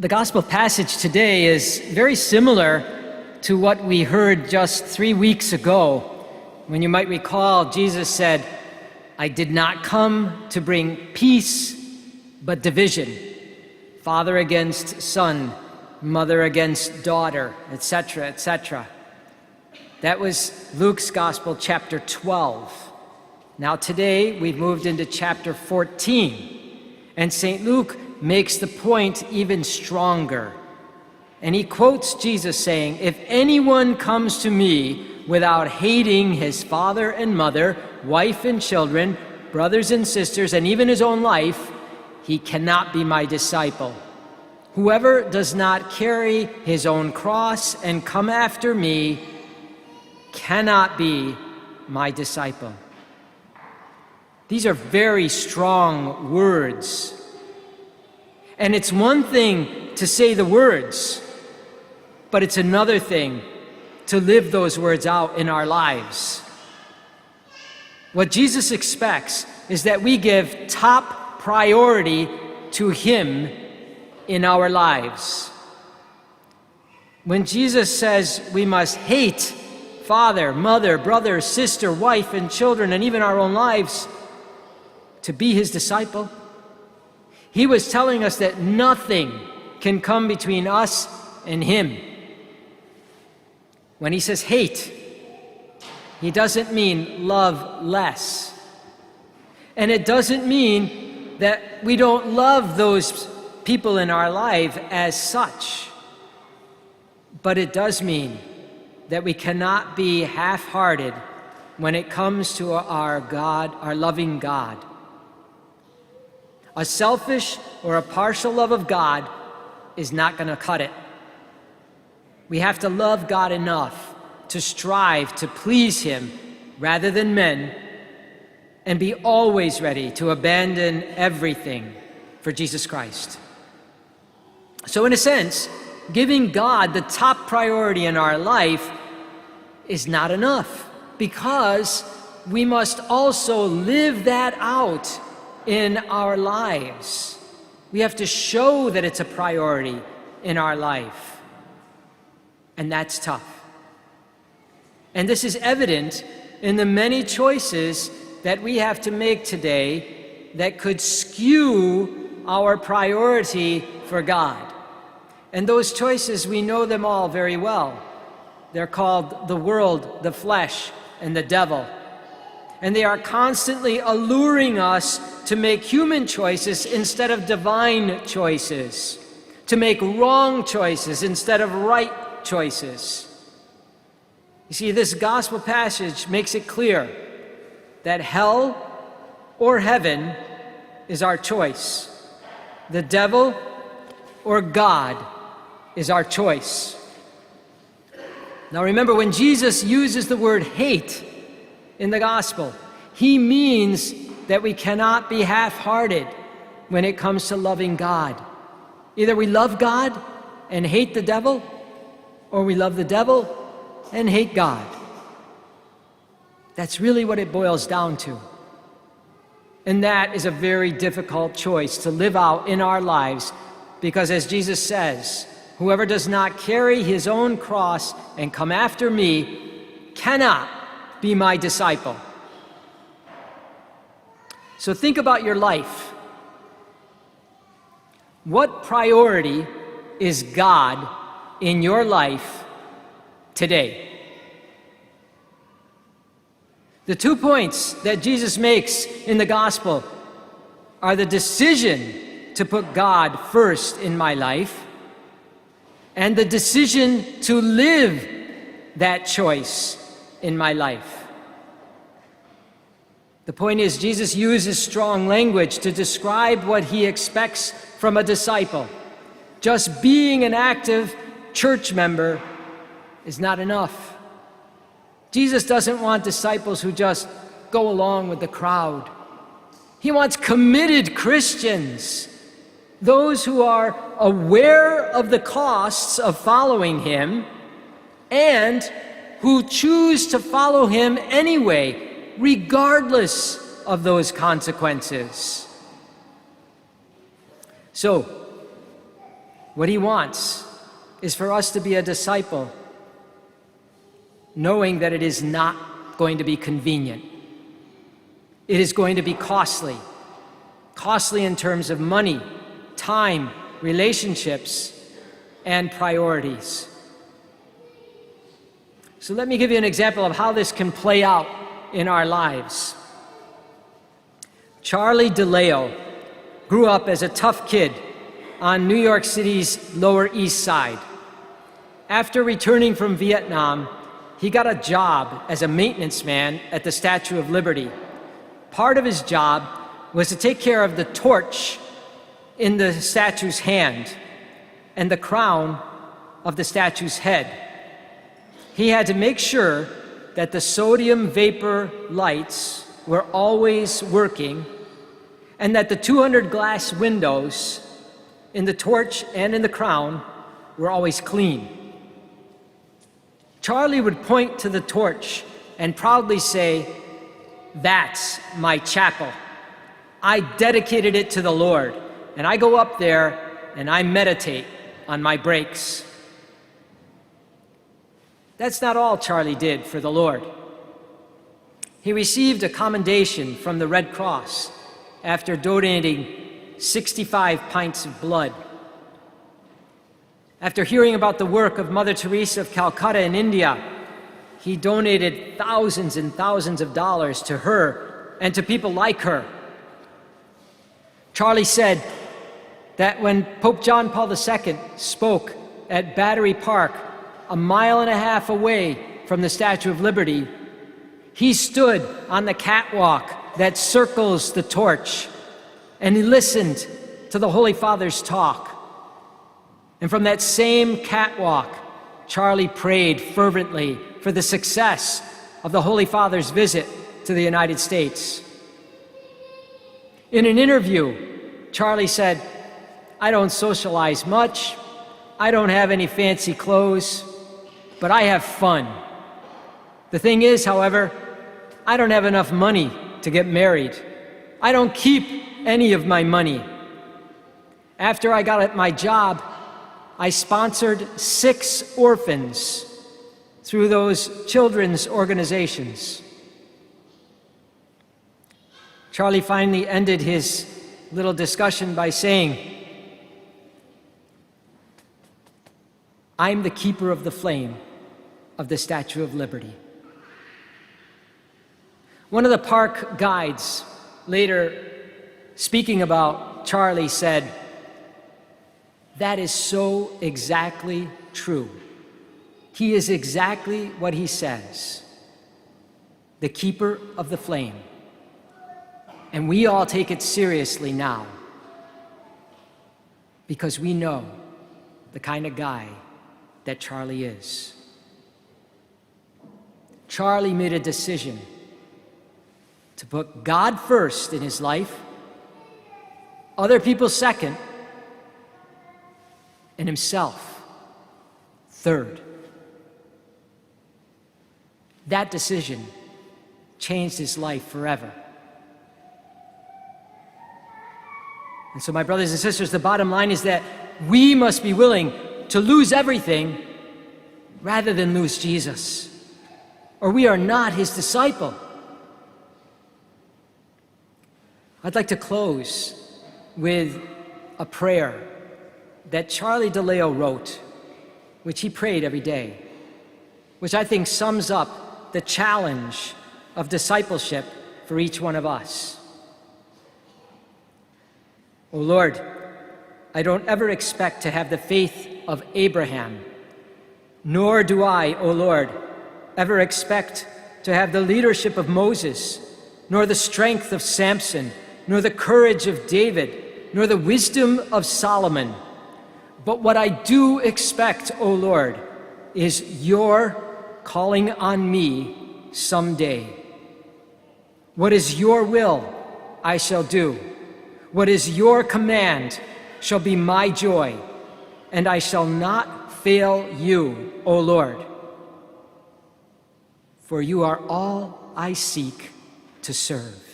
The gospel passage today is very similar to what we heard just 3 weeks ago, when you might recall Jesus said, "I did not come to bring peace, but division. Father against son, mother against daughter, etc., etc." That was Luke's gospel, chapter 12. Now today we've moved into chapter 14, and St. Luke makes the point even stronger. And he quotes Jesus saying, "If anyone comes to me without hating his father and mother, wife and children, brothers and sisters, and even his own life, he cannot be my disciple. Whoever does not carry his own cross and come after me cannot be my disciple." These are very strong words. And it's one thing to say the words, but it's another thing to live those words out in our lives. What Jesus expects is that we give top priority to Him in our lives. When Jesus says we must hate father, mother, brother, sister, wife, and children, and even our own lives to be His disciple, He was telling us that nothing can come between us and Him. When He says hate, He doesn't mean love less. And it doesn't mean that we don't love those people in our life as such. But it does mean that we cannot be half-hearted when it comes to our God, our loving God. A selfish or a partial love of God is not going to cut it. We have to love God enough to strive to please Him rather than men, and be always ready to abandon everything for Jesus Christ. So in a sense, giving God the top priority in our life is not enough, because we must also live that out in our lives. We have to show that it's a priority in our life. And that's tough. And this is evident in the many choices that we have to make today that could skew our priority for God. And those choices, we know them all very well. They're called the world, the flesh, and the devil. And they are constantly alluring us to make human choices instead of divine choices, to make wrong choices instead of right choices. You see, this gospel passage makes it clear that hell or heaven is our choice. The devil or God is our choice. Now remember, when Jesus uses the word hate in the gospel, He means that we cannot be half-hearted when it comes to loving God. Either we love God and hate the devil, or we love the devil and hate God. That's really what it boils down to. And that is a very difficult choice to live out in our lives, because as Jesus says, whoever does not carry his own cross and come after me cannot be my disciple. So think about your life. What priority is God in your life today? The 2 points that Jesus makes in the gospel are the decision to put God first in my life and the decision to live that choice in my life. The point is, Jesus uses strong language to describe what He expects from a disciple. Just being an active church member is not enough. Jesus doesn't want disciples who just go along with the crowd. He wants committed Christians, those who are aware of the costs of following Him and who choose to follow Him anyway, regardless of those consequences. So, What he wants is for us to be a disciple, knowing that it is not going to be convenient. It is going to be costly. Costly in terms of money, time, relationships, and priorities. So let me give you an example of how this can play out in our lives. Charlie DeLeo grew up as a tough kid on New York City's Lower East Side. After returning from Vietnam, he got a job as a maintenance man at the Statue of Liberty. Part of his job was to take care of the torch in the statue's hand and the crown of the statue's head. He had to make sure that the sodium vapor lights were always working and that the 200 glass windows in the torch and in the crown were always clean. Charlie would point to the torch and proudly say, "That's my chapel. I dedicated it to the Lord, and I go up there and I meditate on my breaks." That's not all Charlie did for the Lord. He received a commendation from the Red Cross after donating 65 pints of blood. After hearing about the work of Mother Teresa of Calcutta in India, he donated thousands and thousands of dollars to her and to people like her. Charlie said that when Pope John Paul II spoke at Battery Park, a mile and a half away from the Statue of Liberty, he stood on the catwalk that circles the torch, and he listened to the Holy Father's talk. And from that same catwalk, Charlie prayed fervently for the success of the Holy Father's visit to the United States. In an interview, Charlie said, "I don't socialize much, I don't have any fancy clothes, but I have fun. The thing is, however, I don't have enough money to get married. I don't keep any of my money. After I got my job, I sponsored 6 orphans through those children's organizations." Charlie finally ended his little discussion by saying, "I'm the keeper of the flame of the Statue of Liberty." One of the park guides, later speaking about Charlie, said, "That is so exactly true. He is exactly what he says, the keeper of the flame. And we all take it seriously now because we know the kind of guy that Charlie is." Charlie made a decision to put God first in his life, other people second, and himself third. That decision changed his life forever. And so, my brothers and sisters, the bottom line is that we must be willing to lose everything rather than lose Jesus, or we are not his disciple. I'd like to close with a prayer that Charlie DeLeo wrote, which he prayed every day, which I think sums up the challenge of discipleship for each one of us. "O Lord, I don't ever expect to have the faith of Abraham, nor do I, O Lord, ever expect to have the leadership of Moses, nor the strength of Samson, nor the courage of David, nor the wisdom of Solomon. But what I do expect, O Lord, is your calling on me someday. What is your will, I shall do. What is your command shall be my joy, and I shall not fail you, O Lord. For you are all I seek to serve."